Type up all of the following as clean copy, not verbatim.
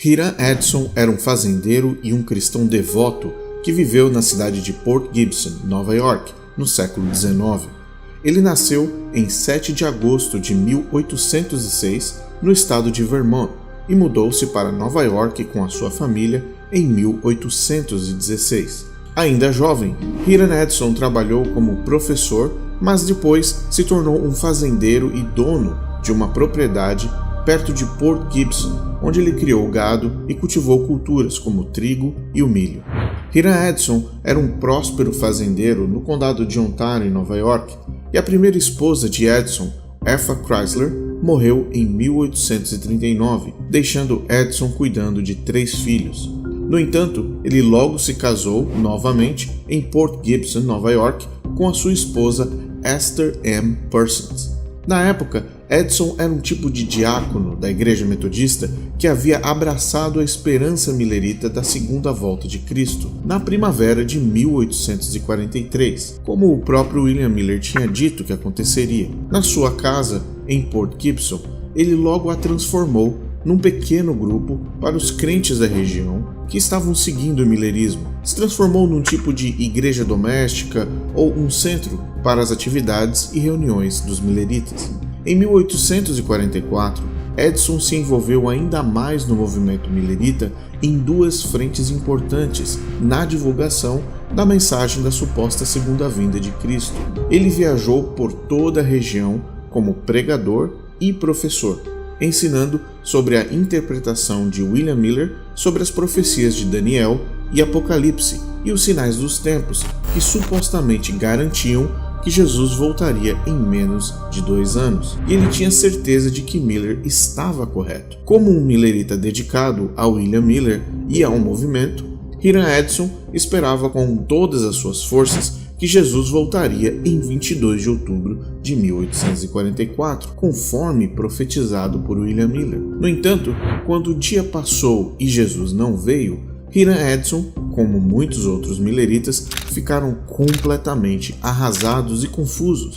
Hiram Edson era um fazendeiro e um cristão devoto que viveu na cidade de Port Gibson, Nova York, no século XIX. Ele nasceu em 7 de agosto de 1806 no estado de Vermont e mudou-se para Nova York com a sua família em 1816. Ainda jovem, Hiram Edson trabalhou como professor, mas depois se tornou um fazendeiro e dono de uma propriedade perto de Port Gibson, onde ele criou gado e cultivou culturas como o trigo e o milho. Hiram Edson era um próspero fazendeiro no condado de Ontário, em Nova York, e a primeira esposa de Edson, Epha Chrysler, morreu em 1839, deixando Edson cuidando de 3 filhos. No entanto, ele logo se casou novamente em Port Gibson, Nova York, com a sua esposa Esther M. Parsons. Na época, Edson era um tipo de diácono da Igreja Metodista que havia abraçado a esperança milerita da segunda volta de Cristo, na primavera de 1843, como o próprio William Miller tinha dito que aconteceria. Na sua casa, em Port Gibson, ele logo a transformou num pequeno grupo para os crentes da região que estavam seguindo o milerismo. Se transformou num tipo de igreja doméstica ou um centro para as atividades e reuniões dos mileritas. Em 1844, Edson se envolveu ainda mais no movimento milerita em 2 frentes importantes na divulgação da mensagem da suposta segunda vinda de Cristo. Ele viajou por toda a região como pregador e professor, ensinando sobre a interpretação de William Miller sobre as profecias de Daniel e Apocalipse e os sinais dos tempos que supostamente garantiam que Jesus voltaria em menos de 2 anos, e ele tinha certeza de que Miller estava correto. Como um millerita dedicado a William Miller e ao movimento, Hiram Edson esperava com todas as suas forças que Jesus voltaria em 22 de outubro de 1844, conforme profetizado por William Miller. No entanto, quando o dia passou e Jesus não veio, Hiram Edson, como muitos outros milleritas, ficaram completamente arrasados e confusos.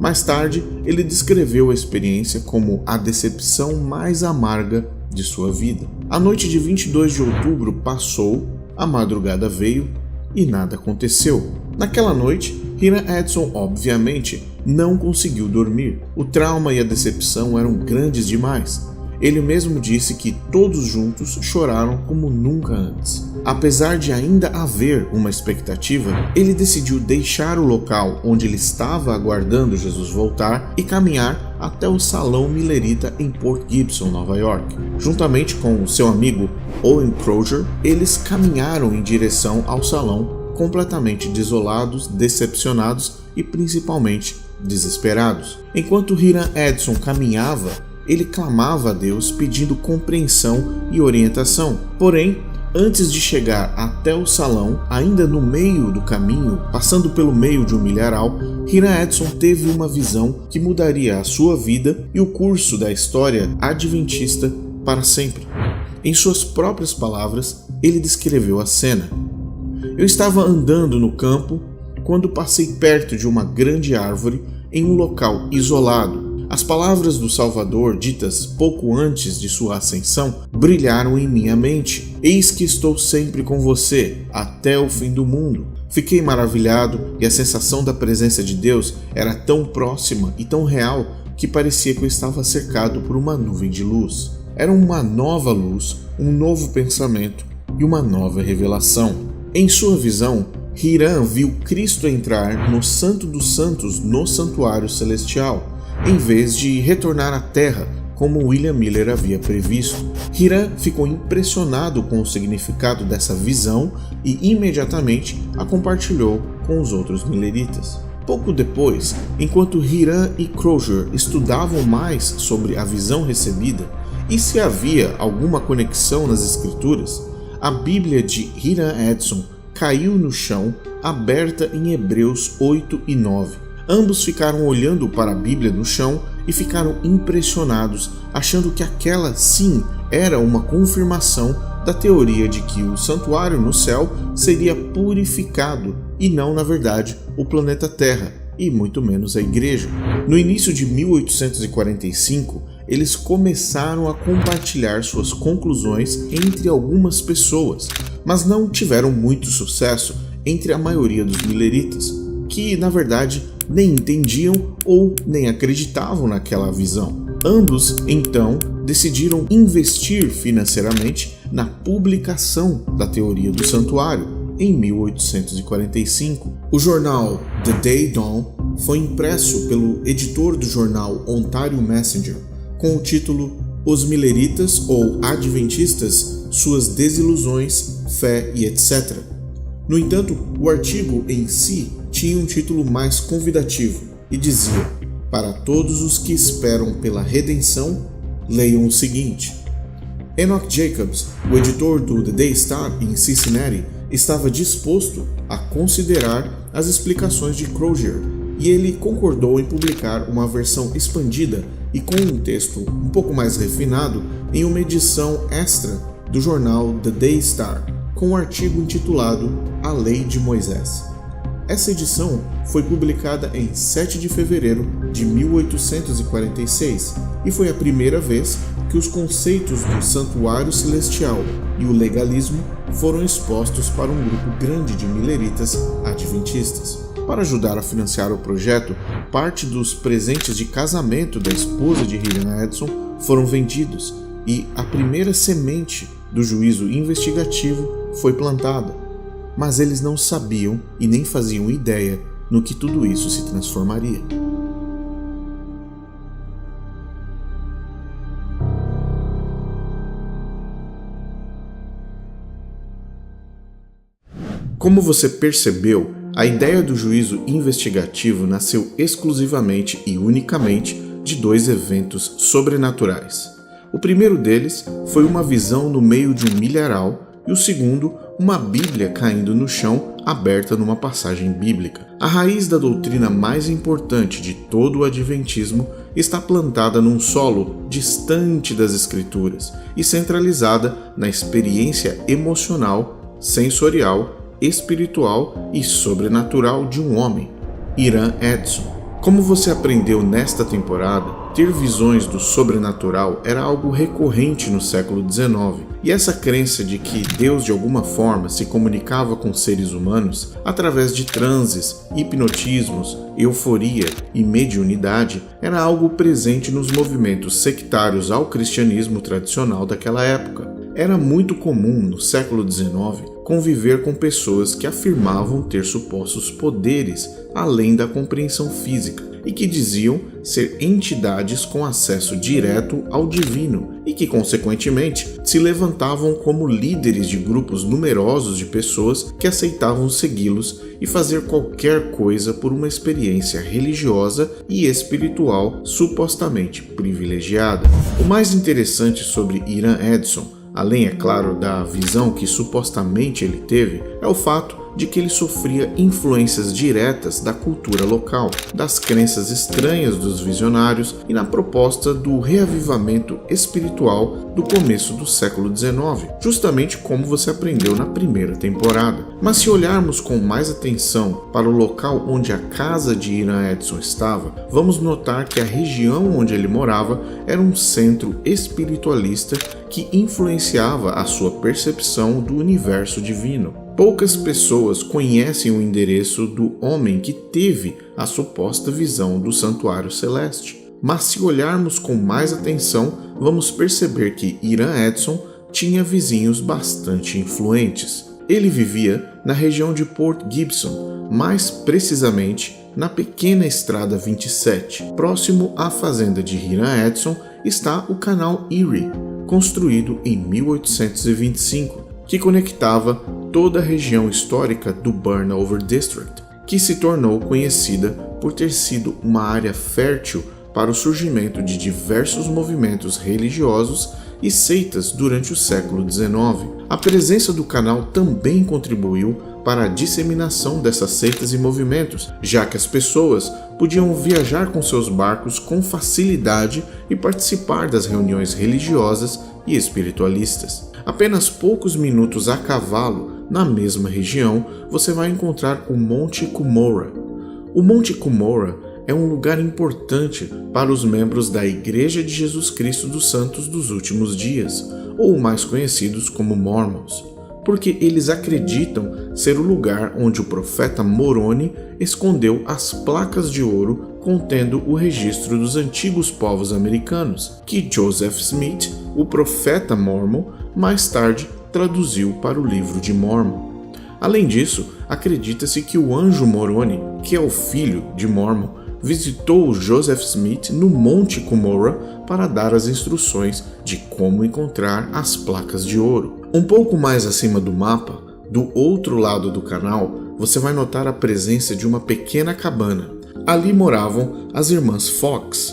Mais tarde, ele descreveu a experiência como a decepção mais amarga de sua vida. A noite de 22 de outubro passou, a madrugada veio e nada aconteceu. Naquela noite, Hiram Edson, obviamente, não conseguiu dormir. O trauma e a decepção eram grandes demais. Ele mesmo disse que todos juntos choraram como nunca antes. Apesar de ainda haver uma expectativa, ele decidiu deixar o local onde ele estava aguardando Jesus voltar e caminhar até o salão millerita em Port Gibson, Nova York. Juntamente com seu amigo Owen Crozier, eles caminharam em direção ao salão completamente desolados, decepcionados e principalmente desesperados. Enquanto Hiram Edson caminhava, ele clamava a Deus pedindo compreensão e orientação. Porém, antes de chegar até o salão, ainda no meio do caminho, passando pelo meio de um milharal, Hiram Edson teve uma visão que mudaria a sua vida e o curso da história adventista para sempre. Em suas próprias palavras, ele descreveu a cena. Eu estava andando no campo quando passei perto de uma grande árvore em um local isolado. As palavras do Salvador, ditas pouco antes de sua ascensão, brilharam em minha mente. Eis que estou sempre com você, até o fim do mundo. Fiquei maravilhado e a sensação da presença de Deus era tão próxima e tão real que parecia que eu estava cercado por uma nuvem de luz. Era uma nova luz, um novo pensamento e uma nova revelação. Em sua visão, Hiram viu Cristo entrar no Santo dos Santos no santuário celestial, em vez de retornar à terra, como William Miller havia previsto. Hiram ficou impressionado com o significado dessa visão e imediatamente a compartilhou com os outros milleritas. Pouco depois, enquanto Hiram e Crozier estudavam mais sobre a visão recebida e se havia alguma conexão nas escrituras, a Bíblia de Hiram Edson caiu no chão, aberta em Hebreus 8 e 9. Ambos ficaram olhando para a Bíblia no chão e ficaram impressionados, achando que aquela sim era uma confirmação da teoria de que o santuário no céu seria purificado e não, na verdade, o planeta Terra, e muito menos a igreja. No início de 1845, eles começaram a compartilhar suas conclusões entre algumas pessoas, mas não tiveram muito sucesso entre a maioria dos milleritas, que na verdade nem entendiam ou nem acreditavam naquela visão. Ambos, então, decidiram investir financeiramente na publicação da teoria do santuário em 1845. O jornal The Day Dawn foi impresso pelo editor do jornal Ontario Messenger com o título Os Milleritas ou Adventistas, Suas Desilusões, Fé e etc. No entanto, o artigo em si tinha um título mais convidativo e dizia: para todos os que esperam pela redenção, leiam o seguinte. Enoch Jacobs, o editor do The Day Star em Cincinnati, estava disposto a considerar as explicações de Crozier e ele concordou em publicar uma versão expandida e com um texto um pouco mais refinado em uma edição extra do jornal The Day Star, com um artigo intitulado A Lei de Moisés. Essa edição foi publicada em 7 de fevereiro de 1846 e foi a primeira vez que os conceitos do santuário celestial e o legalismo foram expostos para um grupo grande de milleritas adventistas. Para ajudar a financiar o projeto, parte dos presentes de casamento da esposa de Hilliard Edson foram vendidos e a primeira semente do juízo investigativo foi plantada, mas eles não sabiam e nem faziam ideia no que tudo isso se transformaria. Como você percebeu, a ideia do juízo investigativo nasceu exclusivamente e unicamente de dois eventos sobrenaturais. O primeiro deles foi uma visão no meio de um milharal e o segundo, uma Bíblia caindo no chão aberta numa passagem bíblica. A raiz da doutrina mais importante de todo o adventismo está plantada num solo distante das Escrituras e centralizada na experiência emocional, sensorial, espiritual e sobrenatural de um homem, Hiram Edson. Como você aprendeu nesta temporada, ter visões do sobrenatural era algo recorrente no século XIX, e essa crença de que Deus de alguma forma se comunicava com seres humanos através de transes, hipnotismos, euforia e mediunidade era algo presente nos movimentos sectários ao cristianismo tradicional daquela época. Era muito comum no século XIX conviver com pessoas que afirmavam ter supostos poderes além da compreensão física e que diziam ser entidades com acesso direto ao divino e que, consequentemente, se levantavam como líderes de grupos numerosos de pessoas que aceitavam segui-los e fazer qualquer coisa por uma experiência religiosa e espiritual supostamente privilegiada. O mais interessante sobre Hiram Edson, além, é claro, da visão que supostamente ele teve, é o fato de que ele sofria influências diretas da cultura local, das crenças estranhas dos visionários e na proposta do reavivamento espiritual do começo do século XIX, justamente como você aprendeu na primeira temporada. Mas se olharmos com mais atenção para o local onde a casa de Hiram Edson estava, vamos notar que a região onde ele morava era um centro espiritualista que influenciava a sua percepção do universo divino. Poucas pessoas conhecem o endereço do homem que teve a suposta visão do santuário celeste. Mas se olharmos com mais atenção, vamos perceber que Hiram Edson tinha vizinhos bastante influentes. Ele vivia na região de Port Gibson, mais precisamente na pequena estrada 27. Próximo à fazenda de Hiram Edson está o canal Erie, construído em 1825, que conectava toda a região histórica do Burnover District, que se tornou conhecida por ter sido uma área fértil para o surgimento de diversos movimentos religiosos e seitas durante o século XIX. A presença do canal também contribuiu para a disseminação dessas seitas e movimentos, já que as pessoas podiam viajar com seus barcos com facilidade e participar das reuniões religiosas e espiritualistas. Apenas poucos minutos a cavalo, na mesma região, você vai encontrar o Monte Cumorah. O Monte Cumorah é um lugar importante para os membros da Igreja de Jesus Cristo dos Santos dos Últimos Dias, ou mais conhecidos como Mormons, porque eles acreditam ser o lugar onde o profeta Moroni escondeu as placas de ouro contendo o registro dos antigos povos americanos, que Joseph Smith, o profeta Mormon, mais tarde traduziu para o livro de Mormon. Além disso, acredita-se que o anjo Moroni, que é o filho de Mormon, visitou Joseph Smith no Monte Cumorah para dar as instruções de como encontrar as placas de ouro. Um pouco mais acima do mapa, do outro lado do canal, você vai notar a presença de uma pequena cabana. Ali moravam as irmãs Fox.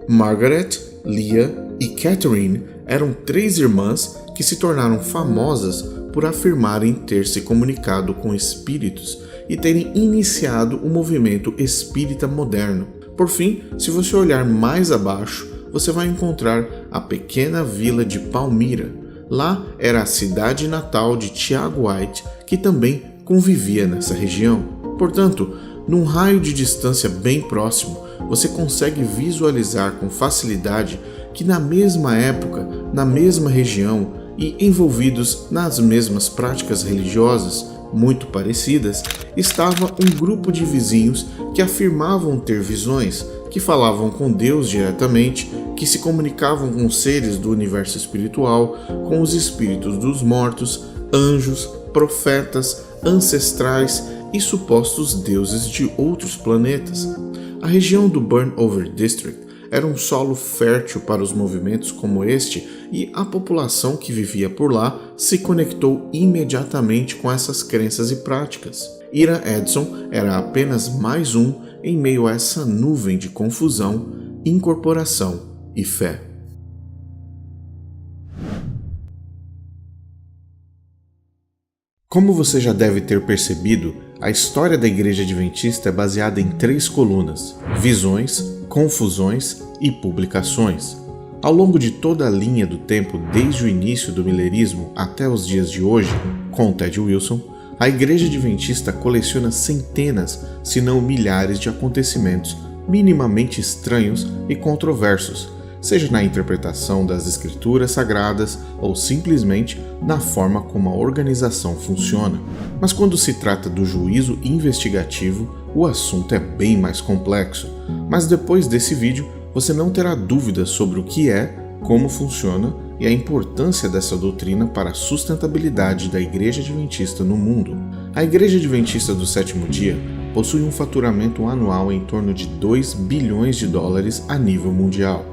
Margaret, Leah e Catherine eram 3 irmãs que se tornaram famosas por afirmarem ter se comunicado com espíritos e terem iniciado o movimento espírita moderno. Por fim, se você olhar mais abaixo, você vai encontrar a pequena vila de Palmyra. Lá era a cidade natal de Tiago White, que também convivia nessa região. Portanto, num raio de distância bem próximo, você consegue visualizar com facilidade que na mesma época, na mesma região e envolvidos nas mesmas práticas religiosas muito parecidas, estava um grupo de vizinhos que afirmavam ter visões, que falavam com Deus diretamente, que se comunicavam com seres do universo espiritual, com os espíritos dos mortos, anjos, profetas, ancestrais e supostos deuses de outros planetas. A região do Burnover District era um solo fértil para os movimentos como este e a população que vivia por lá se conectou imediatamente com essas crenças e práticas. Ira Edson era apenas mais um em meio a essa nuvem de confusão, incorporação e fé. Como você já deve ter percebido, a história da Igreja Adventista é baseada em 3 colunas: visões, confusões e publicações. Ao longo de toda a linha do tempo, desde o início do milenismo até os dias de hoje, com Ted Wilson, a Igreja Adventista coleciona centenas, se não milhares de acontecimentos minimamente estranhos e controversos, seja na interpretação das escrituras sagradas ou simplesmente na forma como a organização funciona. Mas quando se trata do juízo investigativo, o assunto é bem mais complexo. Mas depois desse vídeo, você não terá dúvidas sobre o que é, como funciona e a importância dessa doutrina para a sustentabilidade da Igreja Adventista no mundo. A Igreja Adventista do Sétimo Dia possui um faturamento anual em torno de 2 bilhões de dólares a nível mundial.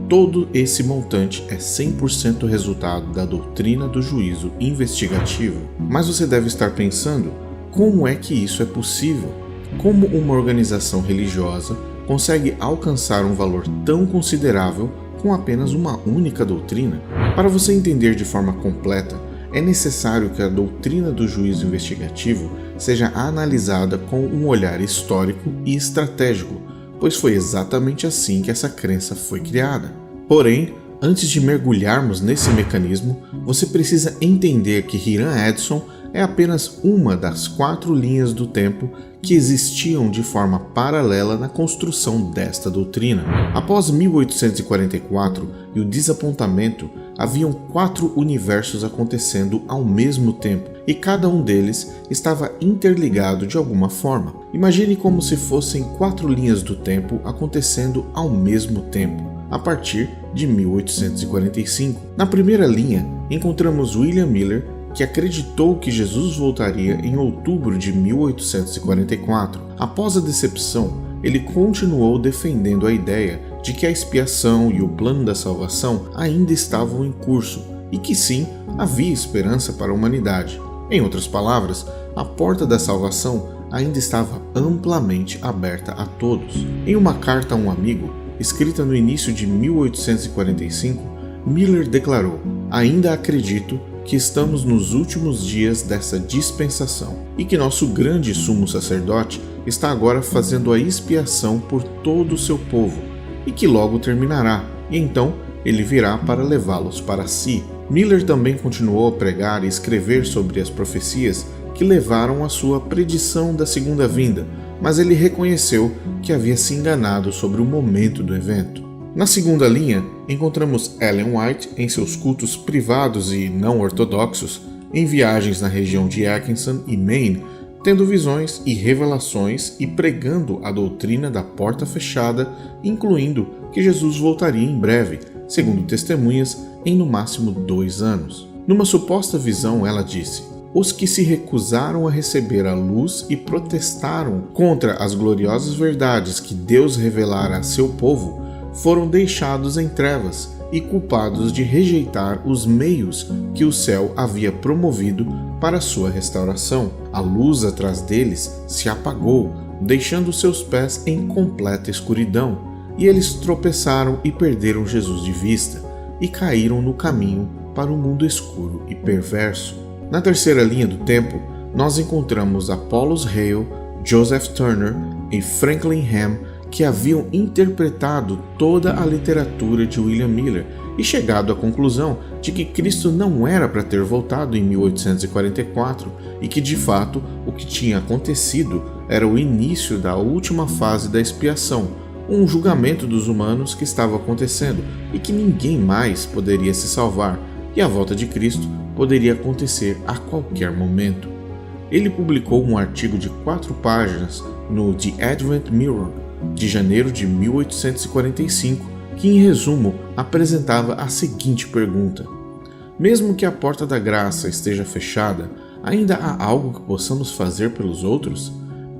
Todo esse montante é 100% resultado da doutrina do juízo investigativo. Mas você deve estar pensando, como é que isso é possível? Como uma organização religiosa consegue alcançar um valor tão considerável com apenas uma única doutrina? Para você entender de forma completa, é necessário que a doutrina do juízo investigativo seja analisada com um olhar histórico e estratégico, pois foi exatamente assim que essa crença foi criada. Porém, antes de mergulharmos nesse mecanismo, você precisa entender que Hiram Edson é apenas uma das 4 linhas do tempo que existiam de forma paralela na construção desta doutrina. Após 1844 e o desapontamento, haviam 4 universos acontecendo ao mesmo tempo, e cada um deles estava interligado de alguma forma. Imagine como se fossem 4 linhas do tempo acontecendo ao mesmo tempo, a partir de 1845. Na primeira linha, encontramos William Miller, que acreditou que Jesus voltaria em outubro de 1844. Após a decepção, ele continuou defendendo a ideia de que a expiação e o plano da salvação ainda estavam em curso e que sim, havia esperança para a humanidade. Em outras palavras, a porta da salvação ainda estava amplamente aberta a todos. Em uma carta a um amigo, escrita no início de 1845, Miller declarou: "Ainda acredito que estamos nos últimos dias dessa dispensação e que nosso grande sumo sacerdote está agora fazendo a expiação por todo o seu povo e que logo terminará, e então ele virá para levá-los para si." Miller também continuou a pregar e escrever sobre as profecias que levaram à sua predição da segunda vinda, mas ele reconheceu que havia se enganado sobre o momento do evento. Na segunda linha, encontramos Ellen White em seus cultos privados e não ortodoxos, em viagens na região de Atkinson e Maine, tendo visões e revelações e pregando a doutrina da porta fechada, incluindo que Jesus voltaria em breve, segundo testemunhas, em no máximo 2 anos. Numa suposta visão, ela disse: os que se recusaram a receber a luz e protestaram contra as gloriosas verdades que Deus revelara a seu povo foram deixados em trevas e culpados de rejeitar os meios que o céu havia promovido para sua restauração. A luz atrás deles se apagou, deixando seus pés em completa escuridão, e eles tropeçaram e perderam Jesus de vista, e caíram no caminho para um mundo escuro e perverso. Na terceira linha do tempo, nós encontramos Apollos Hale, Joseph Turner e Franklin Ham, que haviam interpretado toda a literatura de William Miller e chegado à conclusão de que Cristo não era para ter voltado em 1844 e que, de fato, o que tinha acontecido era o início da última fase da expiação, um julgamento dos humanos que estava acontecendo e que ninguém mais poderia se salvar, e a volta de Cristo poderia acontecer a qualquer momento. Ele publicou um artigo de 4 páginas no The Advent Mirror, de janeiro de 1845, que em resumo apresentava a seguinte pergunta: mesmo que a porta da graça esteja fechada, ainda há algo que possamos fazer pelos outros?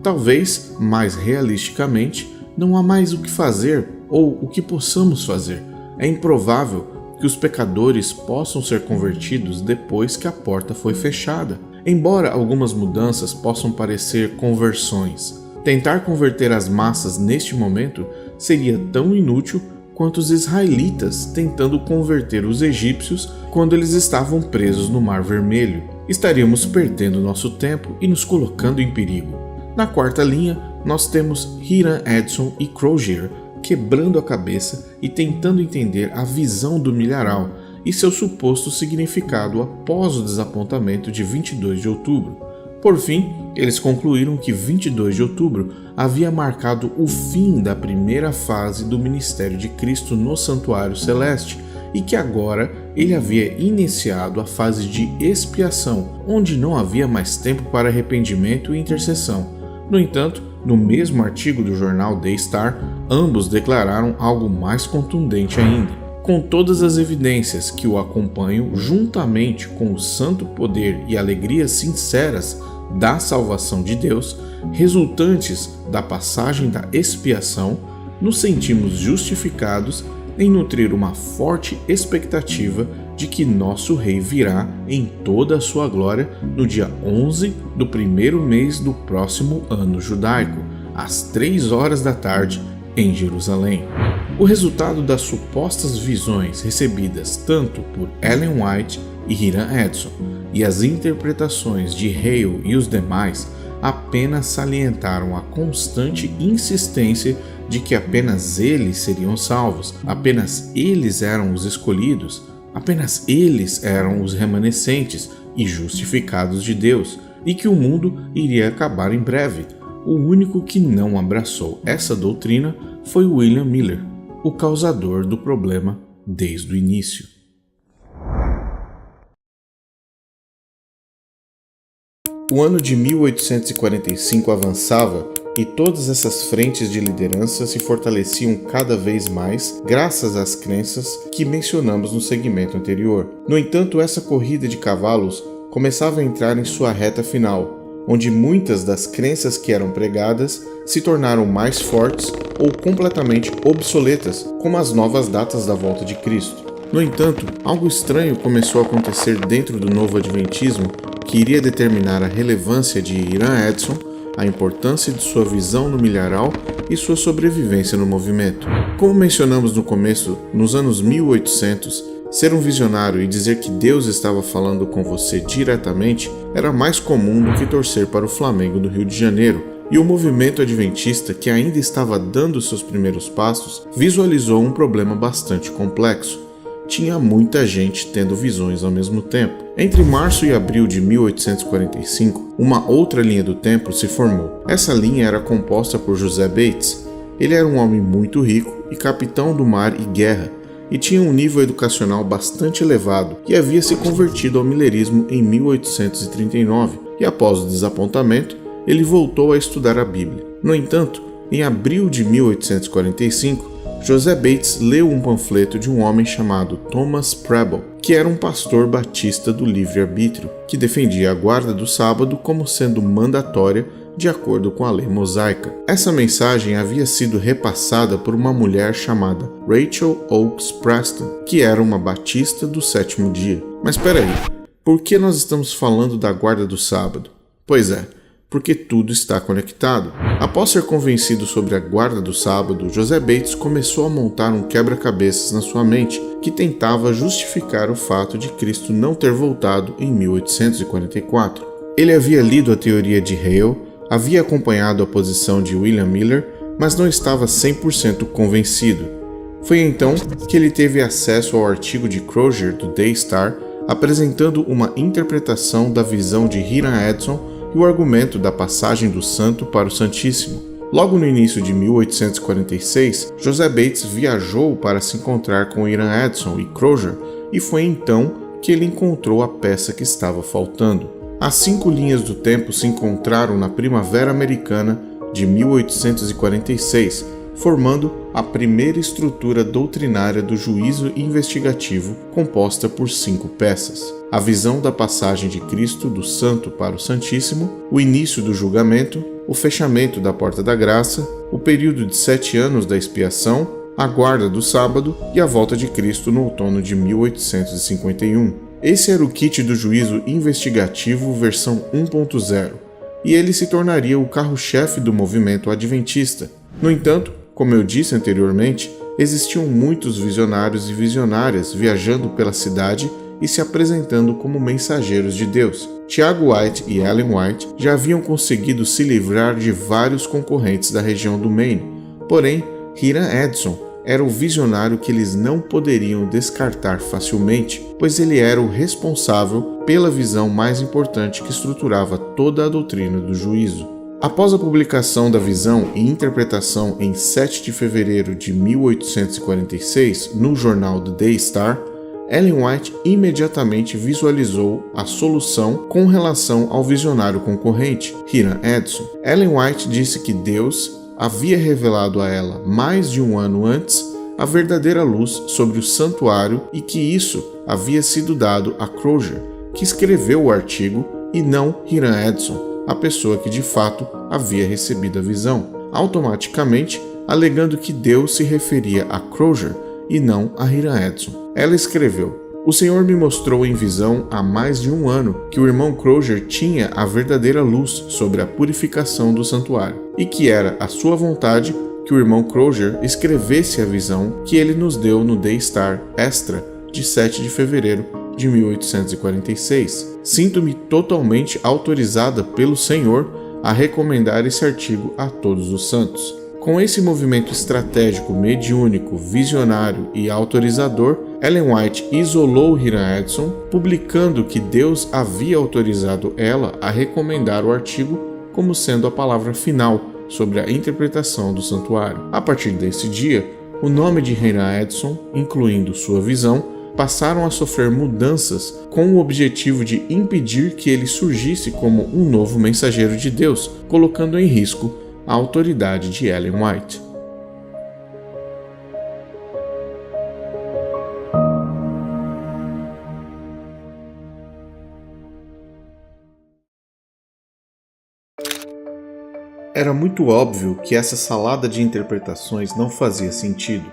Talvez, mais realisticamente, não há mais o que fazer ou o que possamos fazer. É improvável que os pecadores possam ser convertidos depois que a porta foi fechada. Embora algumas mudanças possam parecer conversões, tentar converter as massas neste momento seria tão inútil quanto os israelitas tentando converter os egípcios quando eles estavam presos no Mar Vermelho. Estaríamos perdendo nosso tempo e nos colocando em perigo. Na quarta linha, nós temos Hiram Edson e Crozier quebrando a cabeça e tentando entender a visão do milharal e seu suposto significado após o desapontamento de 22 de outubro. Por fim, eles concluíram que 22 de outubro havia marcado o fim da primeira fase do ministério de Cristo no Santuário Celeste e que agora ele havia iniciado a fase de expiação, onde não havia mais tempo para arrependimento e intercessão. No entanto, no mesmo artigo do jornal The Star, ambos declararam algo mais contundente ainda. Com todas as evidências que o acompanham, juntamente com o santo poder e alegrias sinceras da salvação de Deus, resultantes da passagem da expiação, nos sentimos justificados em nutrir uma forte expectativa de que nosso Rei virá em toda a sua glória no dia 11 do primeiro mês do próximo ano judaico, às 3 horas da tarde, em Jerusalém. O resultado das supostas visões recebidas tanto por Ellen White e Hiram Edson e as interpretações de Hale e os demais apenas salientaram a constante insistência de que apenas eles seriam salvos, apenas eles eram os escolhidos, apenas eles eram os remanescentes e justificados de Deus, e que o mundo iria acabar em breve. O único que não abraçou essa doutrina foi William Miller, o causador do problema desde o início. O ano de 1845 avançava e todas essas frentes de liderança se fortaleciam cada vez mais graças às crenças que mencionamos no segmento anterior. No entanto, essa corrida de cavalos começava a entrar em sua reta final, onde muitas das crenças que eram pregadas se tornaram mais fortes ou completamente obsoletas, como as novas datas da volta de Cristo. No entanto, algo estranho começou a acontecer dentro do novo adventismo que iria determinar a relevância de Hiram Edson, a importância de sua visão no milharal e sua sobrevivência no movimento. Como mencionamos no começo, nos anos 1800, ser um visionário e dizer que Deus estava falando com você diretamente era mais comum do que torcer para o Flamengo do Rio de Janeiro, e o movimento adventista, que ainda estava dando seus primeiros passos, visualizou um problema bastante complexo. tinha muita gente tendo visões ao mesmo tempo. Entre março e abril de 1845, uma outra linha do templo se formou. Essa linha era composta por José Bates. Ele era um homem muito rico e capitão do mar e guerra, e tinha um nível educacional bastante elevado e havia se convertido ao milerismo em 1839, e após o desapontamento, ele voltou a estudar a Bíblia. No entanto, em abril de 1845, José Bates leu um panfleto de um homem chamado Thomas Preble, que era um pastor batista do livre-arbítrio, que defendia a guarda do sábado como sendo mandatória de acordo com a lei mosaica. Essa mensagem havia sido repassada por uma mulher chamada Rachel Oakes Preston, que era uma batista do sétimo dia. Mas espera aí, por que nós estamos falando da guarda do sábado? Pois é, porque tudo está conectado. Após ser convencido sobre a guarda do sábado, José Bates começou a montar um quebra-cabeças na sua mente que tentava justificar o fato de Cristo não ter voltado em 1844. Ele havia lido a teoria de Hale, havia acompanhado a posição de William Miller, mas não estava 100% convencido. Foi então que ele teve acesso ao artigo de Crozier do Daystar, apresentando uma interpretação da visão de Hiram Edson e o argumento da passagem do Santo para o Santíssimo. Logo no início de 1846, José Bates viajou para se encontrar com Hiram Edson e Crozier, e foi então que ele encontrou a peça que estava faltando. As 5 linhas do tempo se encontraram na Primavera Americana de 1846, formando a primeira estrutura doutrinária do juízo investigativo, composta por 5 peças: a visão da passagem de Cristo do Santo para o Santíssimo, o início do julgamento, o fechamento da Porta da Graça, o período de 7 anos da expiação, a guarda do sábado e a volta de Cristo no outono de 1851. Esse era o kit do juízo investigativo versão 1.0, e ele se tornaria o carro-chefe do movimento adventista. No entanto, como eu disse anteriormente, existiam muitos visionários e visionárias viajando pela cidade e se apresentando como mensageiros de Deus. Tiago White e Ellen White já haviam conseguido se livrar de vários concorrentes da região do Maine, porém, Hiram Edson era o visionário que eles não poderiam descartar facilmente, pois ele era o responsável pela visão mais importante que estruturava toda a doutrina do juízo. Após a publicação da visão e interpretação em 7 de fevereiro de 1846 no jornal The Daystar, Ellen White imediatamente visualizou a solução com relação ao visionário concorrente, Hiram Edson. Ellen White disse que Deus havia revelado a ela mais de um ano antes a verdadeira luz sobre o santuário e que isso havia sido dado a Crozier, que escreveu o artigo, e não Hiram Edson, a pessoa que de fato havia recebido a visão, automaticamente alegando que Deus se referia a Crozier e não a Hiram Edson. Ela escreveu: "O Senhor me mostrou em visão há mais de um ano que o irmão Crozier tinha a verdadeira luz sobre a purificação do santuário e que era a sua vontade que o irmão Crozier escrevesse a visão que ele nos deu no Daystar Extra de 7 de fevereiro de 1846. Sinto-me totalmente autorizada pelo Senhor a recomendar esse artigo a todos os santos." Com esse movimento estratégico, mediúnico, visionário e autorizador, Ellen White isolou Hiram Edson, publicando que Deus havia autorizado ela a recomendar o artigo como sendo a palavra final sobre a interpretação do santuário. A partir desse dia, o nome de Hiram Edson, incluindo sua visão, passaram a sofrer mudanças com o objetivo de impedir que ele surgisse como um novo mensageiro de Deus, colocando em risco a autoridade de Ellen White. Era muito óbvio que essa salada de interpretações não fazia sentido,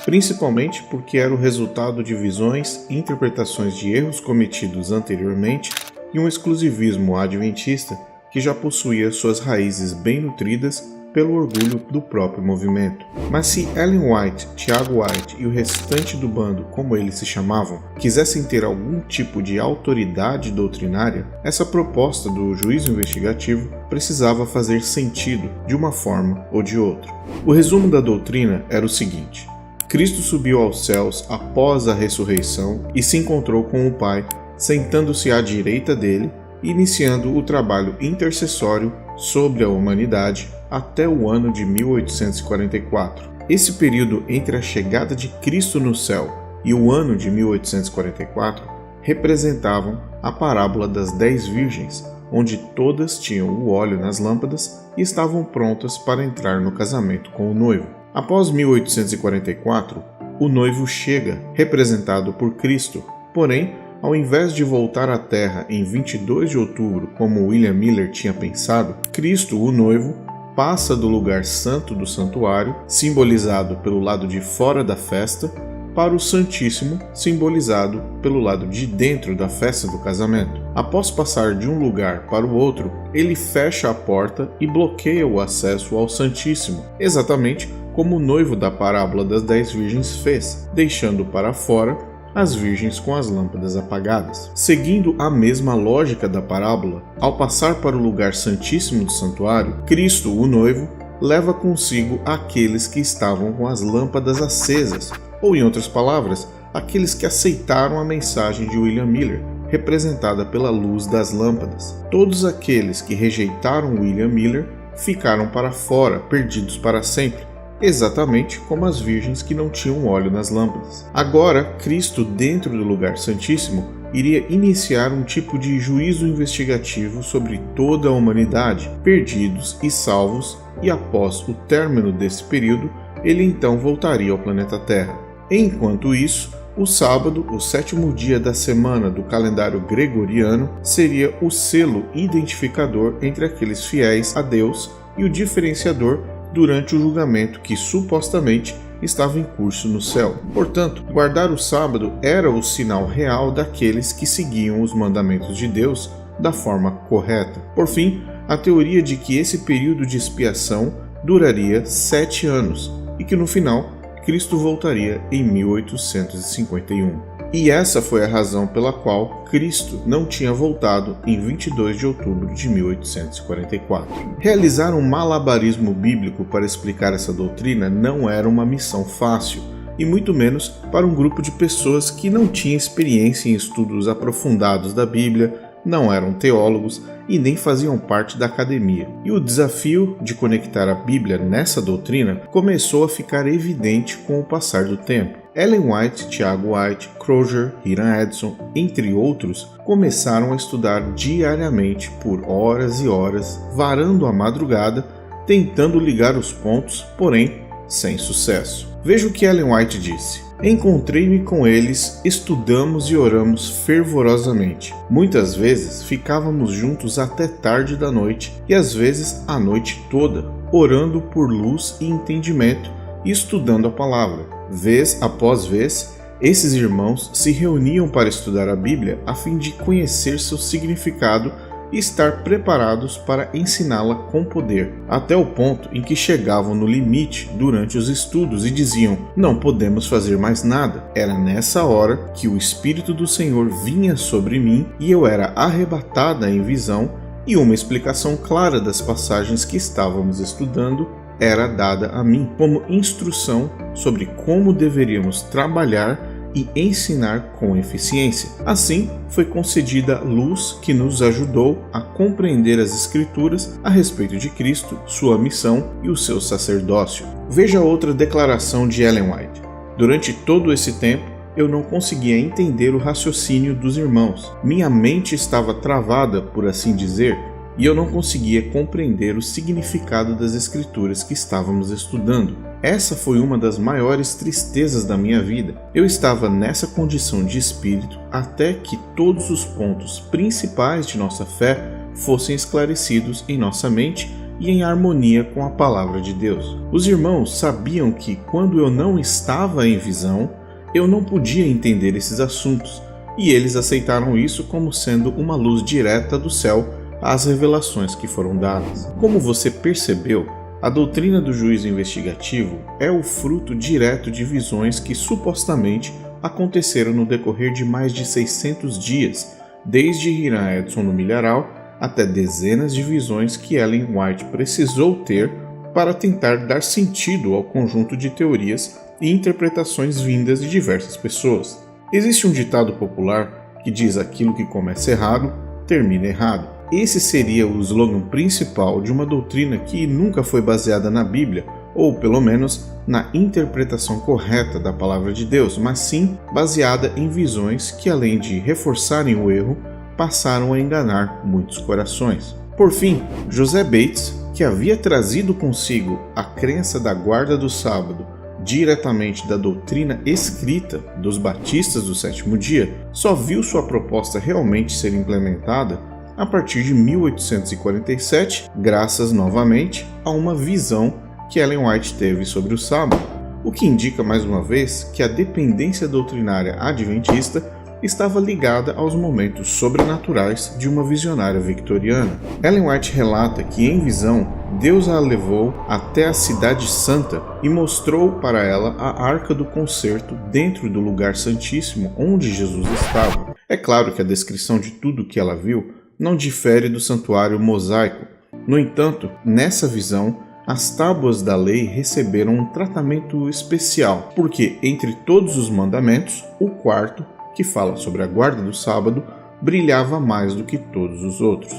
principalmente porque era o resultado de visões e interpretações de erros cometidos anteriormente e um exclusivismo adventista que já possuía suas raízes bem nutridas pelo orgulho do próprio movimento. Mas se Ellen White, Tiago White e o restante do bando, como eles se chamavam, quisessem ter algum tipo de autoridade doutrinária, essa proposta do juízo investigativo precisava fazer sentido de uma forma ou de outra. O resumo da doutrina era o seguinte: Cristo subiu aos céus após a ressurreição e se encontrou com o Pai, sentando-se à direita dele e iniciando o trabalho intercessório sobre a humanidade até o ano de 1844. Esse período entre a chegada de Cristo no céu e o ano de 1844 representavam a parábola das 10 virgens, onde todas tinham o óleo nas lâmpadas e estavam prontas para entrar no casamento com o noivo. Após 1844, o noivo chega, representado por Cristo, porém, ao invés de voltar à Terra em 22 de outubro, como William Miller tinha pensado, Cristo, o noivo, passa do lugar santo do santuário, simbolizado pelo lado de fora da festa, para o Santíssimo, simbolizado pelo lado de dentro da festa do casamento. Após passar de um lugar para o outro, ele fecha a porta e bloqueia o acesso ao Santíssimo, exatamente como o noivo da parábola das 10 virgens fez, deixando para fora as virgens com as lâmpadas apagadas. Seguindo a mesma lógica da parábola, ao passar para o lugar santíssimo do santuário, Cristo, o noivo, leva consigo aqueles que estavam com as lâmpadas acesas, ou em outras palavras, aqueles que aceitaram a mensagem de William Miller, representada pela luz das lâmpadas. Todos aqueles que rejeitaram William Miller ficaram para fora, perdidos para sempre, exatamente como as virgens que não tinham óleo nas lâmpadas. Agora, Cristo, dentro do lugar santíssimo, iria iniciar um tipo de juízo investigativo sobre toda a humanidade, perdidos e salvos, e após o término desse período, ele então voltaria ao planeta Terra. Enquanto isso, o sábado, o 7º dia da semana do calendário gregoriano, seria o selo identificador entre aqueles fiéis a Deus e o diferenciador durante o julgamento que supostamente estava em curso no céu. Portanto, guardar o sábado era o sinal real daqueles que seguiam os mandamentos de Deus da forma correta. Por fim, a teoria de que esse período de expiação duraria 7 anos e que no final Cristo voltaria em 1851. E essa foi a razão pela qual Cristo não tinha voltado em 22 de outubro de 1844. Realizar um malabarismo bíblico para explicar essa doutrina não era uma missão fácil, e muito menos para um grupo de pessoas que não tinha experiência em estudos aprofundados da Bíblia, não eram teólogos e nem faziam parte da academia. E o desafio de conectar a Bíblia nessa doutrina começou a ficar evidente com o passar do tempo. Ellen White, Tiago White, Crozier, Hiram Edson, entre outros, começaram a estudar diariamente por horas e horas, varando a madrugada, tentando ligar os pontos, porém sem sucesso. Veja o que Ellen White disse. Encontrei-me com eles, estudamos e oramos fervorosamente. Muitas vezes ficávamos juntos até tarde da noite e às vezes a noite toda, orando por luz e entendimento e estudando a palavra. Vez após vez, esses irmãos se reuniam para estudar a Bíblia a fim de conhecer seu significado e estar preparados para ensiná-la com poder, até o ponto em que chegavam no limite durante os estudos e diziam: não podemos fazer mais nada. Era nessa hora que o Espírito do Senhor vinha sobre mim e eu era arrebatada em visão, e uma explicação clara das passagens que estávamos estudando era dada a mim como instrução sobre como deveríamos trabalhar e ensinar com eficiência. Assim, foi concedida luz que nos ajudou a compreender as Escrituras a respeito de Cristo, sua missão e o seu sacerdócio. Veja outra declaração de Ellen White. Durante todo esse tempo, eu não conseguia entender o raciocínio dos irmãos. Minha mente estava travada, por assim dizer, e eu não conseguia compreender o significado das Escrituras que estávamos estudando. Essa foi uma das maiores tristezas da minha vida. Eu estava nessa condição de espírito até que todos os pontos principais de nossa fé fossem esclarecidos em nossa mente e em harmonia com a palavra de Deus. Os irmãos sabiam que, quando eu não estava em visão, eu não podia entender esses assuntos, e eles aceitaram isso como sendo uma luz direta do céu às revelações que foram dadas. Como você percebeu, a doutrina do juízo investigativo é o fruto direto de visões que supostamente aconteceram no decorrer de mais de 600 dias, desde Hiram Edson no milharal até dezenas de visões que Ellen White precisou ter para tentar dar sentido ao conjunto de teorias e interpretações vindas de diversas pessoas. Existe um ditado popular que diz: aquilo que começa errado, termina errado. Esse seria o slogan principal de uma doutrina que nunca foi baseada na Bíblia, ou pelo menos na interpretação correta da palavra de Deus, mas sim baseada em visões que, além de reforçarem o erro, passaram a enganar muitos corações. Por fim, José Bates, que havia trazido consigo a crença da guarda do sábado diretamente da doutrina escrita dos batistas do sétimo dia, só viu sua proposta realmente ser implementada a partir de 1847, graças novamente a uma visão que Ellen White teve sobre o sábado, o que indica mais uma vez que a dependência doutrinária adventista estava ligada aos momentos sobrenaturais de uma visionária victoriana. Ellen White relata que, em visão, Deus a levou até a Cidade Santa e mostrou para ela a Arca do Concerto dentro do lugar santíssimo onde Jesus estava. É claro que a descrição de tudo o que ela viu não difere do santuário mosaico. No entanto, nessa visão, as tábuas da lei receberam um tratamento especial, porque entre todos os mandamentos, o quarto, que fala sobre a guarda do sábado, brilhava mais do que todos os outros.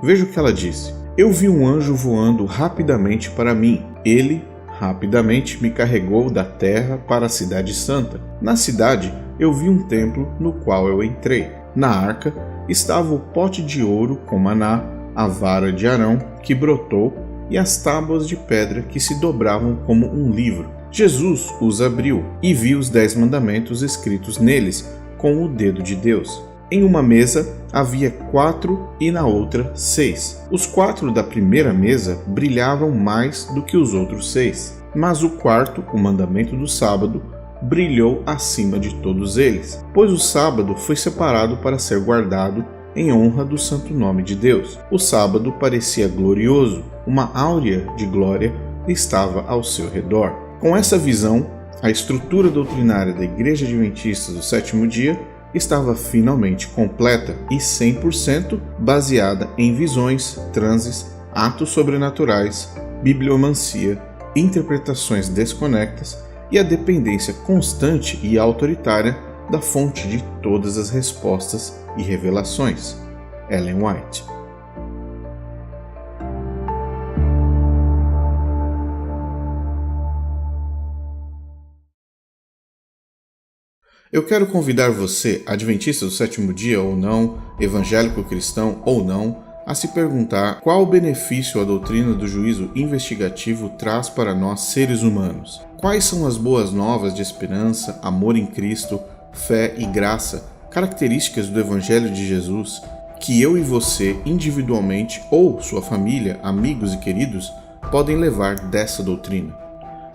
Veja o que ela disse: eu vi um anjo voando rapidamente para mim. Ele rapidamente me carregou da terra para a cidade santa. Na cidade, eu vi um templo no qual eu entrei. Na arca estava o pote de ouro com maná, a vara de Arão que brotou e as tábuas de pedra que se dobravam como um livro. Jesus os abriu e viu os 10 mandamentos escritos neles com o dedo de Deus. Em uma mesa havia 4 e na outra 6. Os 4 da primeira mesa brilhavam mais do que os outros 6, mas o quarto, o mandamento do sábado, brilhou acima de todos eles, pois o sábado foi separado para ser guardado em honra do santo nome de Deus. O sábado parecia glorioso, uma áurea de glória estava ao seu redor. Com essa visão, a estrutura doutrinária da Igreja Adventista do Sétimo Dia estava finalmente completa e 100% baseada em visões, transes, atos sobrenaturais, bibliomancia, interpretações desconectas e a dependência constante e autoritária da fonte de todas as respostas e revelações, Ellen White. Eu quero convidar você, adventista do sétimo dia ou não, evangélico cristão ou não, a se perguntar qual benefício a doutrina do juízo investigativo traz para nós seres humanos. Quais são as boas novas de esperança, amor em Cristo, fé e graça, características do Evangelho de Jesus, que eu e você, individualmente ou sua família, amigos e queridos, podem levar dessa doutrina?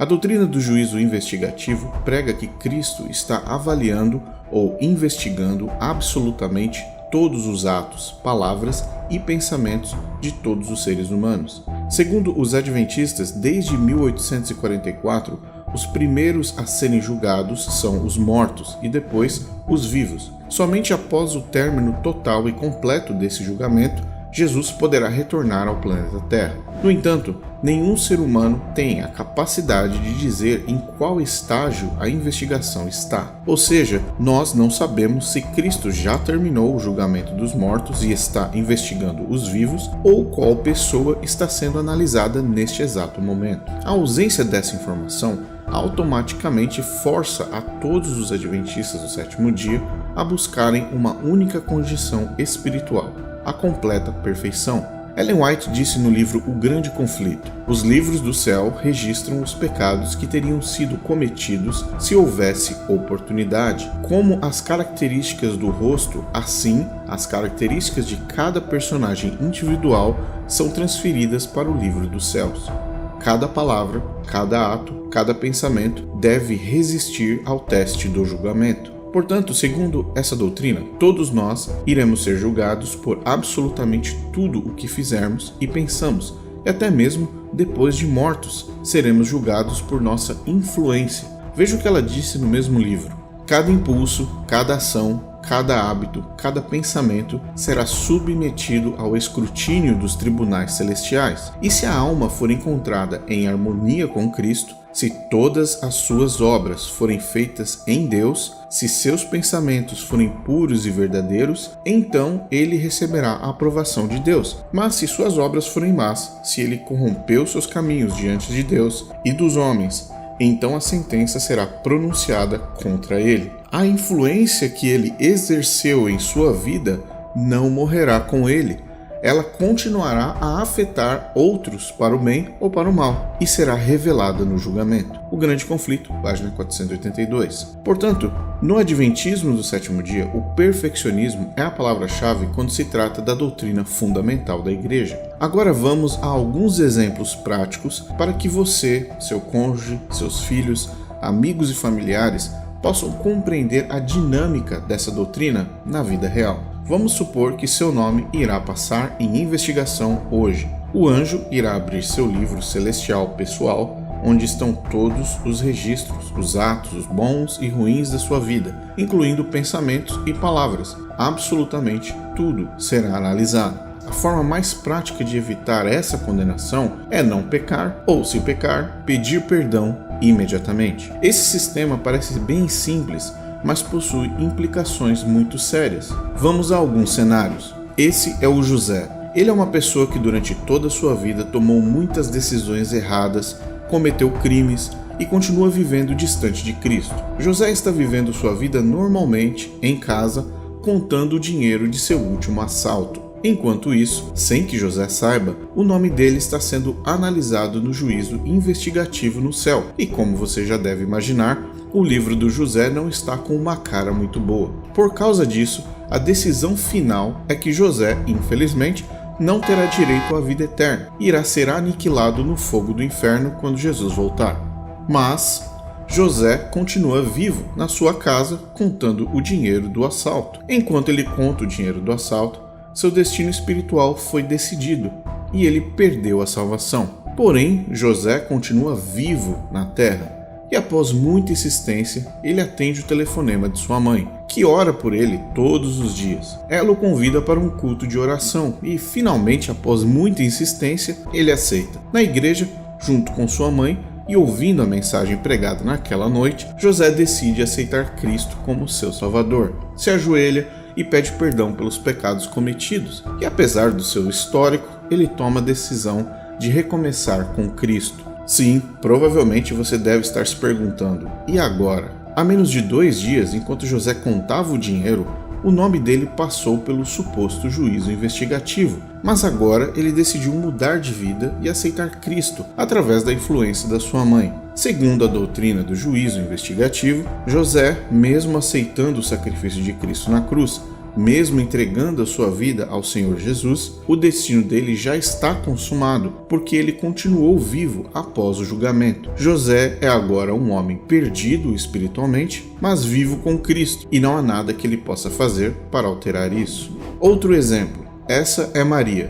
A doutrina do juízo investigativo prega que Cristo está avaliando ou investigando absolutamente todos os atos, palavras e pensamentos de todos os seres humanos. Segundo os adventistas, desde 1844, os primeiros a serem julgados são os mortos e depois os vivos. Somente após o término total e completo desse julgamento, Jesus poderá retornar ao planeta Terra. No entanto, nenhum ser humano tem a capacidade de dizer em qual estágio a investigação está. Ou seja, nós não sabemos se Cristo já terminou o julgamento dos mortos e está investigando os vivos ou qual pessoa está sendo analisada neste exato momento. A ausência dessa informação automaticamente força a todos os adventistas do sétimo dia a buscarem uma única condição espiritual: a completa perfeição. Ellen White disse no livro O Grande Conflito: os livros do céu registram os pecados que teriam sido cometidos se houvesse oportunidade. Como as características do rosto, assim as características de cada personagem individual são transferidas para o livro dos céus. Cada palavra, cada ato, cada pensamento deve resistir ao teste do julgamento. Portanto, segundo essa doutrina, todos nós iremos ser julgados por absolutamente tudo o que fizermos e pensamos, e até mesmo depois de mortos, seremos julgados por nossa influência. Veja o que ela disse no mesmo livro: cada impulso, cada ação, cada hábito, cada pensamento será submetido ao escrutínio dos tribunais celestiais. E se a alma for encontrada em harmonia com Cristo, se todas as suas obras forem feitas em Deus, se seus pensamentos forem puros e verdadeiros, então ele receberá a aprovação de Deus. Mas se suas obras forem más, se ele corrompeu seus caminhos diante de Deus e dos homens, então a sentença será pronunciada contra ele. A influência que ele exerceu em sua vida não morrerá com ele. Ela continuará a afetar outros para o bem ou para o mal e será revelada no julgamento. O Grande Conflito, página 482. Portanto, no Adventismo do sétimo dia, o perfeccionismo é a palavra-chave quando se trata da doutrina fundamental da Igreja. Agora vamos a alguns exemplos práticos para que você, seu cônjuge, seus filhos, amigos e familiares possam compreender a dinâmica dessa doutrina na vida real. Vamos supor que seu nome irá passar em investigação hoje. O anjo irá abrir seu livro celestial pessoal, onde estão todos os registros, os atos bons e ruins da sua vida, incluindo pensamentos e palavras. Absolutamente tudo será analisado. A forma mais prática de evitar essa condenação é não pecar, ou se pecar, pedir perdão imediatamente. Esse sistema parece bem simples, mas possui implicações muito sérias. Vamos a alguns cenários. Esse é o José. Ele é uma pessoa que durante toda a sua vida tomou muitas decisões erradas, cometeu crimes e continua vivendo distante de Cristo. José está vivendo sua vida normalmente, em casa, contando o dinheiro de seu último assalto. Enquanto isso, sem que José saiba, o nome dele está sendo analisado no juízo investigativo no céu. E como você já deve imaginar, o livro do José não está com uma cara muito boa. Por causa disso, a decisão final é que José, infelizmente, não terá direito à vida eterna e irá ser aniquilado no fogo do inferno quando Jesus voltar. Mas José continua vivo na sua casa contando o dinheiro do assalto. Enquanto ele conta o dinheiro do assalto, seu destino espiritual foi decidido e ele perdeu a salvação. Porém, José continua vivo na terra e após muita insistência, ele atende o telefonema de sua mãe, que ora por ele todos os dias. Ela o convida para um culto de oração e, finalmente, após muita insistência, ele aceita. Na igreja, junto com sua mãe, e ouvindo a mensagem pregada naquela noite, José decide aceitar Cristo como seu Salvador. Se ajoelha e pede perdão pelos pecados cometidos, e apesar do seu histórico, ele toma a decisão de recomeçar com Cristo. Sim, provavelmente você deve estar se perguntando, e agora? Há menos de 2 dias, enquanto José contava o dinheiro, o nome dele passou pelo suposto juízo investigativo, mas agora ele decidiu mudar de vida e aceitar Cristo através da influência da sua mãe. Segundo a doutrina do juízo investigativo, José, mesmo aceitando o sacrifício de Cristo na cruz, mesmo entregando a sua vida ao Senhor Jesus, o destino dele já está consumado, porque ele continuou vivo após o julgamento. José é agora um homem perdido espiritualmente, mas vivo com Cristo, e não há nada que ele possa fazer para alterar isso. Outro exemplo, essa é Maria.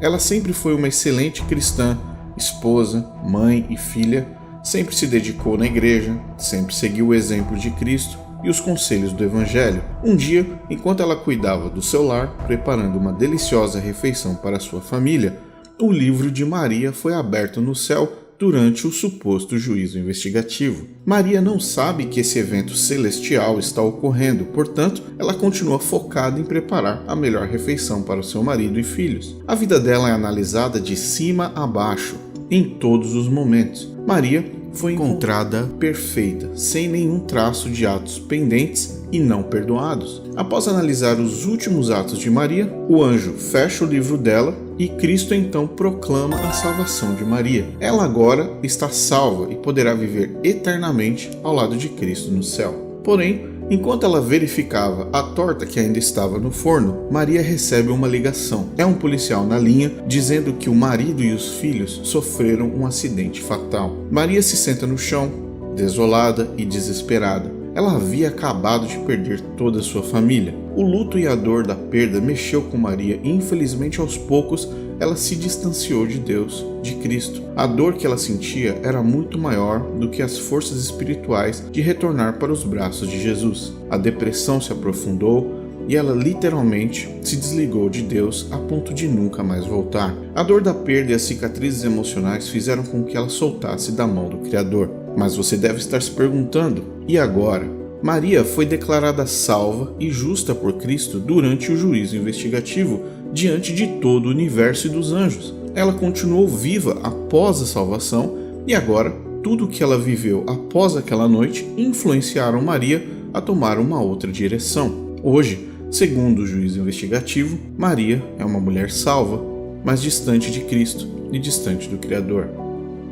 Ela sempre foi uma excelente cristã, esposa, mãe e filha, sempre se dedicou na igreja, sempre seguiu o exemplo de Cristo e os conselhos do Evangelho. Um dia, enquanto ela cuidava do seu lar, preparando uma deliciosa refeição para sua família, o livro de Maria foi aberto no céu durante o suposto juízo investigativo. Maria não sabe que esse evento celestial está ocorrendo, portanto, ela continua focada em preparar a melhor refeição para o seu marido e filhos. A vida dela é analisada de cima a baixo, em todos os momentos. Maria foi encontrada perfeita, sem nenhum traço de atos pendentes e não perdoados. Após analisar os últimos atos de Maria, o anjo fecha o livro dela e Cristo então proclama a salvação de Maria. Ela agora está salva e poderá viver eternamente ao lado de Cristo no céu. Porém, enquanto ela verificava a torta que ainda estava no forno, Maria recebe uma ligação. É um policial na linha dizendo que o marido e os filhos sofreram um acidente fatal. Maria se senta no chão, desolada e desesperada. Ela havia acabado de perder toda a sua família. O luto e a dor da perda mexeu com Maria e, infelizmente, aos poucos, ela se distanciou de Deus, de Cristo. A dor que ela sentia era muito maior do que as forças espirituais de retornar para os braços de Jesus. A depressão se aprofundou e ela literalmente se desligou de Deus a ponto de nunca mais voltar. A dor da perda e as cicatrizes emocionais fizeram com que ela soltasse da mão do Criador. Mas você deve estar se perguntando, e agora? Maria foi declarada salva e justa por Cristo durante o juízo investigativo diante de todo o universo e dos anjos. Ela continuou viva após a salvação e agora tudo o que ela viveu após aquela noite influenciaram Maria a tomar uma outra direção. Hoje, segundo o juízo investigativo, Maria é uma mulher salva, mas distante de Cristo e distante do Criador.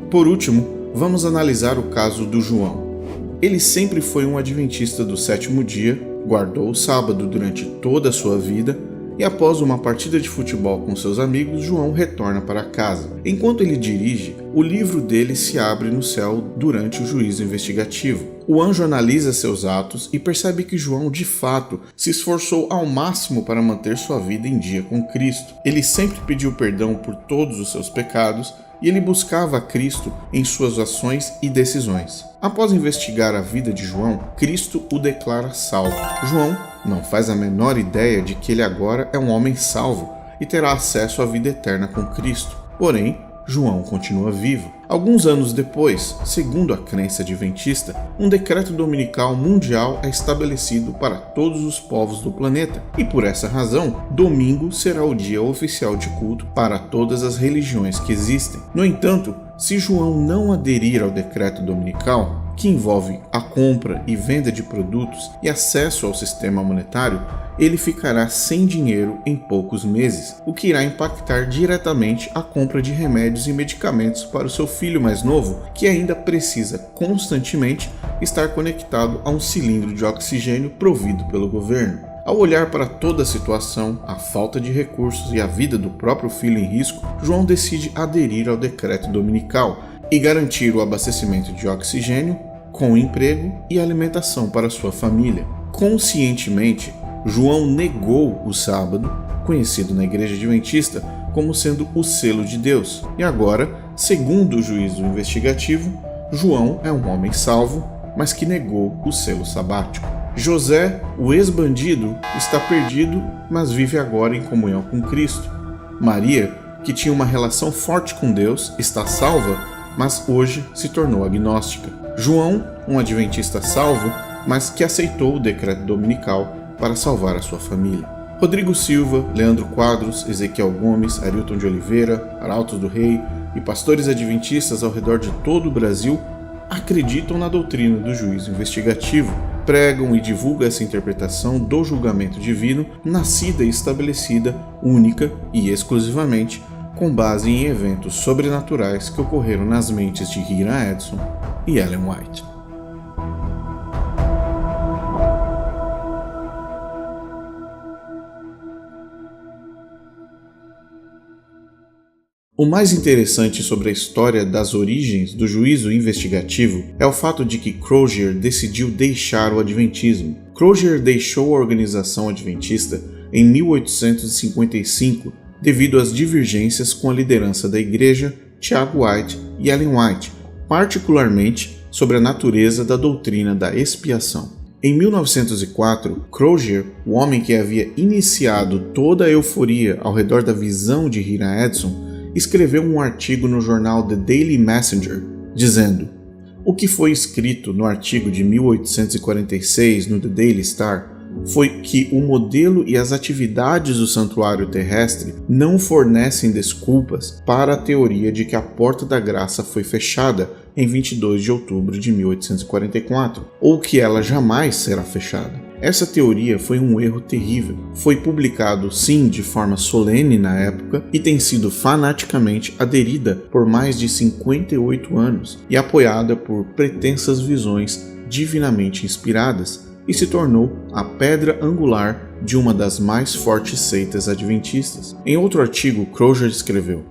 Por último, vamos analisar o caso do João. Ele sempre foi um adventista do sétimo dia, guardou o sábado durante toda a sua vida e após uma partida de futebol com seus amigos, João retorna para casa. Enquanto ele dirige, o livro dele se abre no céu durante o juízo investigativo. O anjo analisa seus atos e percebe que João, de fato, se esforçou ao máximo para manter sua vida em dia com Cristo. Ele sempre pediu perdão por todos os seus pecados e ele buscava a Cristo em suas ações e decisões. Após investigar a vida de João, Cristo o declara salvo. João não faz a menor ideia de que ele agora é um homem salvo e terá acesso à vida eterna com Cristo. Porém, João continua vivo. Alguns anos depois, segundo a crença adventista, um decreto dominical mundial é estabelecido para todos os povos do planeta, e por essa razão, domingo será o dia oficial de culto para todas as religiões que existem. No entanto, se João não aderir ao decreto dominical, que envolve a compra e venda de produtos e acesso ao sistema monetário, ele ficará sem dinheiro em poucos meses, o que irá impactar diretamente a compra de remédios e medicamentos para o seu filho mais novo, que ainda precisa constantemente estar conectado a um cilindro de oxigênio provido pelo governo. Ao olhar para toda a situação, a falta de recursos e a vida do próprio filho em risco, João decide aderir ao decreto dominical e garantir o abastecimento de oxigênio, com emprego e alimentação para sua família. Conscientemente, João negou o sábado, conhecido na Igreja Adventista como sendo o selo de Deus, e agora, segundo o juízo investigativo, João é um homem salvo, mas que negou o selo sabático. José, o ex-bandido, está perdido, mas vive agora em comunhão com Cristo. Maria, que tinha uma relação forte com Deus, está salva, mas hoje se tornou agnóstica. João, um adventista salvo, mas que aceitou o decreto dominical para salvar a sua família. Rodrigo Silva, Leandro Quadros, Ezequiel Gomes, Arilton de Oliveira, Arautos do Rei e pastores adventistas ao redor de todo o Brasil acreditam na doutrina do juízo investigativo, pregam e divulgam essa interpretação do julgamento divino, nascida e estabelecida única e exclusivamente com base em eventos sobrenaturais que ocorreram nas mentes de Hiram Edson e Ellen White. O mais interessante sobre a história das origens do juízo investigativo é o fato de que Crozier decidiu deixar o adventismo. Crozier deixou a organização adventista em 1855 devido às divergências com a liderança da igreja, Tiago White e Ellen White, particularmente sobre a natureza da doutrina da expiação. Em 1904, Crozier, o homem que havia iniciado toda a euforia ao redor da visão de Hiram Edson, escreveu um artigo no jornal The Daily Messenger, dizendo: o que foi escrito no artigo de 1846 no The Daily Star foi que o modelo e as atividades do santuário terrestre não fornecem desculpas para a teoria de que a porta da graça foi fechada em 22 de outubro de 1844, ou que ela jamais será fechada. Essa teoria foi um erro terrível. Foi publicado, sim, de forma solene na época e tem sido fanaticamente aderida por mais de 58 anos e apoiada por pretensas visões divinamente inspiradas, e se tornou a pedra angular de uma das mais fortes seitas adventistas. Em outro artigo, Crozier escreveu: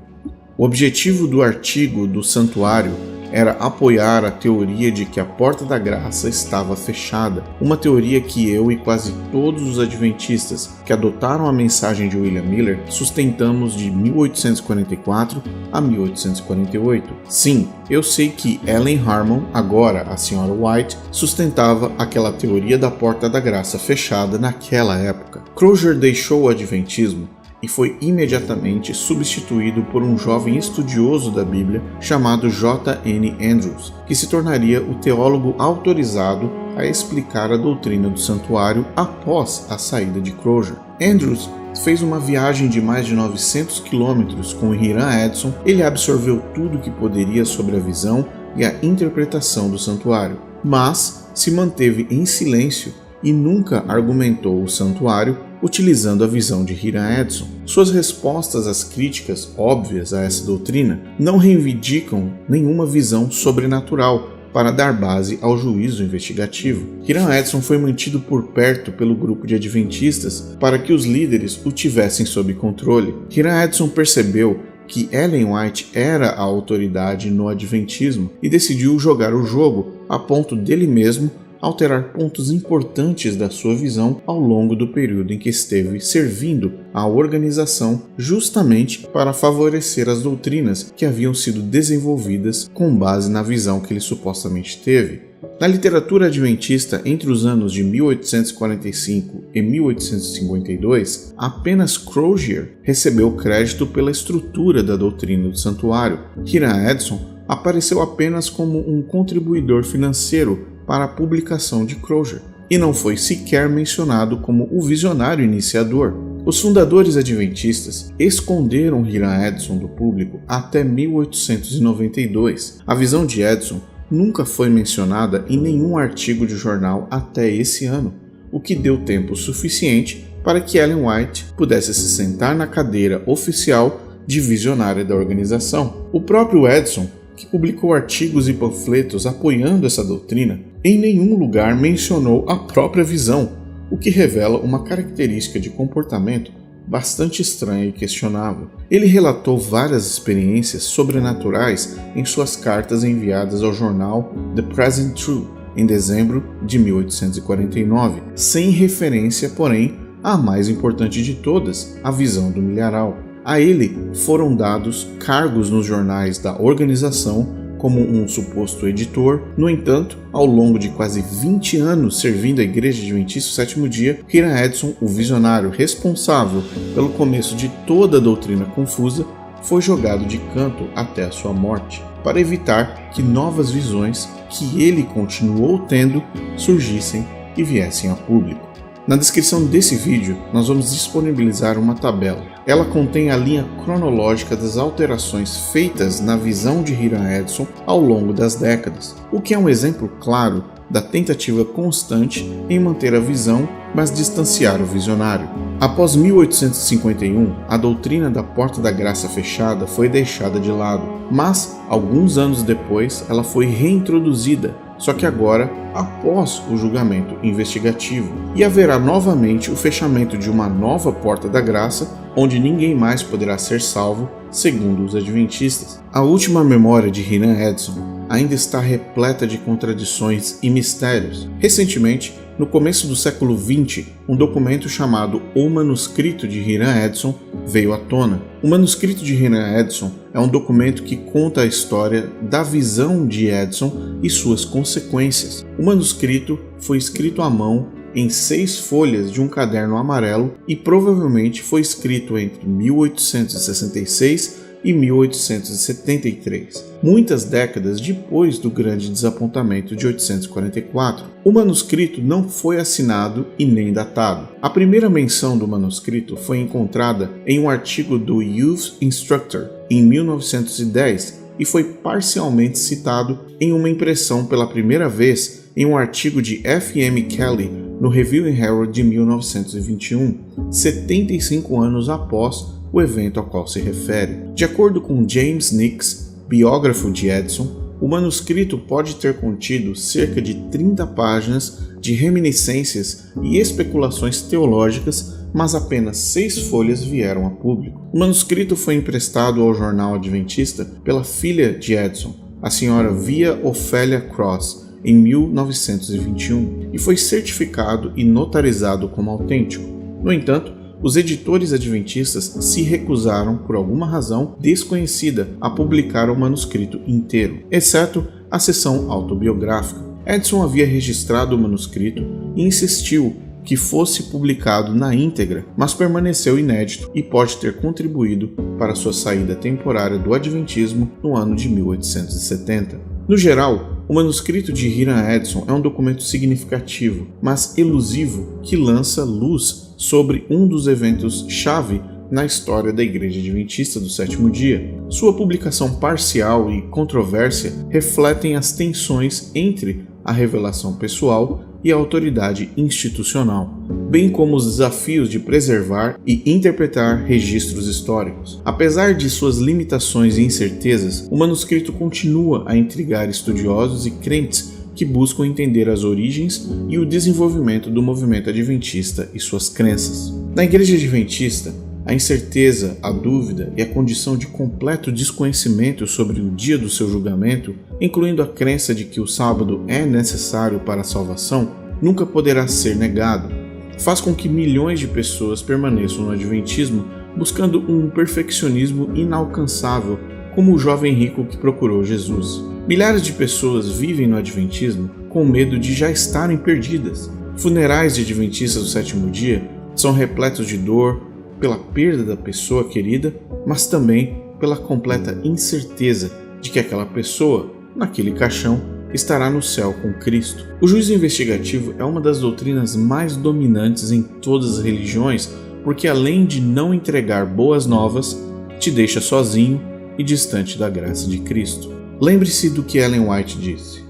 o objetivo do artigo do santuário era apoiar a teoria de que a porta da graça estava fechada, uma teoria que eu e quase todos os adventistas que adotaram a mensagem de William Miller sustentamos de 1844 a 1848. Sim, eu sei que Ellen Harmon, agora a Sra. White, sustentava aquela teoria da porta da graça fechada naquela época. Crozier deixou o adventismo e foi imediatamente substituído por um jovem estudioso da Bíblia chamado J. N. Andrews, que se tornaria o teólogo autorizado a explicar a doutrina do santuário após a saída de Crozier. Andrews fez uma viagem de mais de 900 quilômetros com Hiram Edson. Ele absorveu tudo que poderia sobre a visão e a interpretação do santuário, mas se manteve em silêncio e nunca argumentou o santuário utilizando a visão de Hiram Edson. Suas respostas às críticas óbvias a essa doutrina não reivindicam nenhuma visão sobrenatural para dar base ao juízo investigativo. Hiram Edson foi mantido por perto pelo grupo de adventistas para que os líderes o tivessem sob controle. Hiram Edson percebeu que Ellen White era a autoridade no adventismo e decidiu jogar o jogo a ponto dele mesmo alterar pontos importantes da sua visão ao longo do período em que esteve servindo à organização, justamente para favorecer as doutrinas que haviam sido desenvolvidas com base na visão que ele supostamente teve. Na literatura adventista, entre os anos de 1845 e 1852, apenas Crozier recebeu crédito pela estrutura da doutrina do santuário. Hiram Edson apareceu apenas como um contribuidor financeiro para a publicação de Crozier, e não foi sequer mencionado como o visionário iniciador. Os fundadores adventistas esconderam Hiram Edson do público até 1892. A visão de Edson nunca foi mencionada em nenhum artigo de jornal até esse ano, o que deu tempo suficiente para que Ellen White pudesse se sentar na cadeira oficial de visionária da organização. O próprio Edson, que publicou artigos e panfletos apoiando essa doutrina, em nenhum lugar mencionou a própria visão, o que revela uma característica de comportamento bastante estranha e questionável. Ele relatou várias experiências sobrenaturais em suas cartas enviadas ao jornal The Present Truth em dezembro de 1849, sem referência, porém, à mais importante de todas, a visão do milharal. A ele foram dados cargos nos jornais da organização como um suposto editor. No entanto, ao longo de quase 20 anos servindo a Igreja Adventista do Sétimo Dia, Hiram Edson, o visionário responsável pelo começo de toda a doutrina confusa, foi jogado de canto até a sua morte, para evitar que novas visões que ele continuou tendo surgissem e viessem a público. Na descrição desse vídeo, nós vamos disponibilizar uma tabela. Ela contém a linha cronológica das alterações feitas na visão de Hiram Edson ao longo das décadas, o que é um exemplo claro da tentativa constante em manter a visão, mas distanciar o visionário. Após 1851, a doutrina da Porta da Graça fechada foi deixada de lado, mas, alguns anos depois, ela foi reintroduzida, só que agora após o julgamento investigativo, e haverá novamente o fechamento de uma nova Porta da Graça, onde ninguém mais poderá ser salvo, segundo os adventistas. A última memória de Hiram Edson ainda está repleta de contradições e mistérios. Recentemente, no começo do século XX, um documento chamado O Manuscrito de Hiram Edson veio à tona. O Manuscrito de Hiram Edson é um documento que conta a história da visão de Edson e suas consequências. O manuscrito foi escrito à mão em 6 folhas de um caderno amarelo e provavelmente foi escrito entre 1866 e 1873, muitas décadas depois do grande desapontamento de 844. O manuscrito não foi assinado e nem datado. A primeira menção do manuscrito foi encontrada em um artigo do Youth Instructor em 1910 e foi parcialmente citado em uma impressão pela primeira vez em um artigo de F.M. Kelly no Review and Herald de 1921, 75 anos após o evento ao qual se refere. De acordo com James Nix, biógrafo de Edson, o manuscrito pode ter contido cerca de 30 páginas de reminiscências e especulações teológicas, mas apenas 6 folhas vieram a público. O manuscrito foi emprestado ao jornal adventista pela filha de Edson, a senhora Via Ofélia Cross, em 1921, e foi certificado e notarizado como autêntico. No entanto, os editores adventistas se recusaram, por alguma razão desconhecida, a publicar o manuscrito inteiro, exceto a seção autobiográfica. Edson havia registrado o manuscrito e insistiu que fosse publicado na íntegra, mas permaneceu inédito e pode ter contribuído para sua saída temporária do adventismo no ano de 1870. No geral, o manuscrito de Hiram Edson é um documento significativo, mas elusivo, que lança luz sobre um dos eventos-chave na história da Igreja Adventista do Sétimo Dia. Sua publicação parcial e controvérsia refletem as tensões entre a revelação pessoal e a autoridade institucional, bem como os desafios de preservar e interpretar registros históricos. Apesar de suas limitações e incertezas, o manuscrito continua a intrigar estudiosos e crentes que buscam entender as origens e o desenvolvimento do movimento adventista e suas crenças. Na Igreja Adventista, a incerteza, a dúvida e a condição de completo desconhecimento sobre o dia do seu julgamento, incluindo a crença de que o sábado é necessário para a salvação, nunca poderá ser negado. Faz com que milhões de pessoas permaneçam no adventismo buscando um perfeccionismo inalcançável, como o jovem rico que procurou Jesus. Milhares de pessoas vivem no adventismo com medo de já estarem perdidas. Funerais de adventistas do sétimo dia são repletos de dor, pela perda da pessoa querida, mas também pela completa incerteza de que aquela pessoa, naquele caixão, estará no céu com Cristo. O juízo investigativo é uma das doutrinas mais dominantes em todas as religiões, porque além de não entregar boas novas, te deixa sozinho e distante da graça de Cristo. Lembre-se do que Ellen White disse: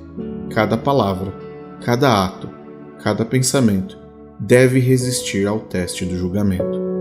cada palavra, cada ato, cada pensamento deve resistir ao teste do julgamento.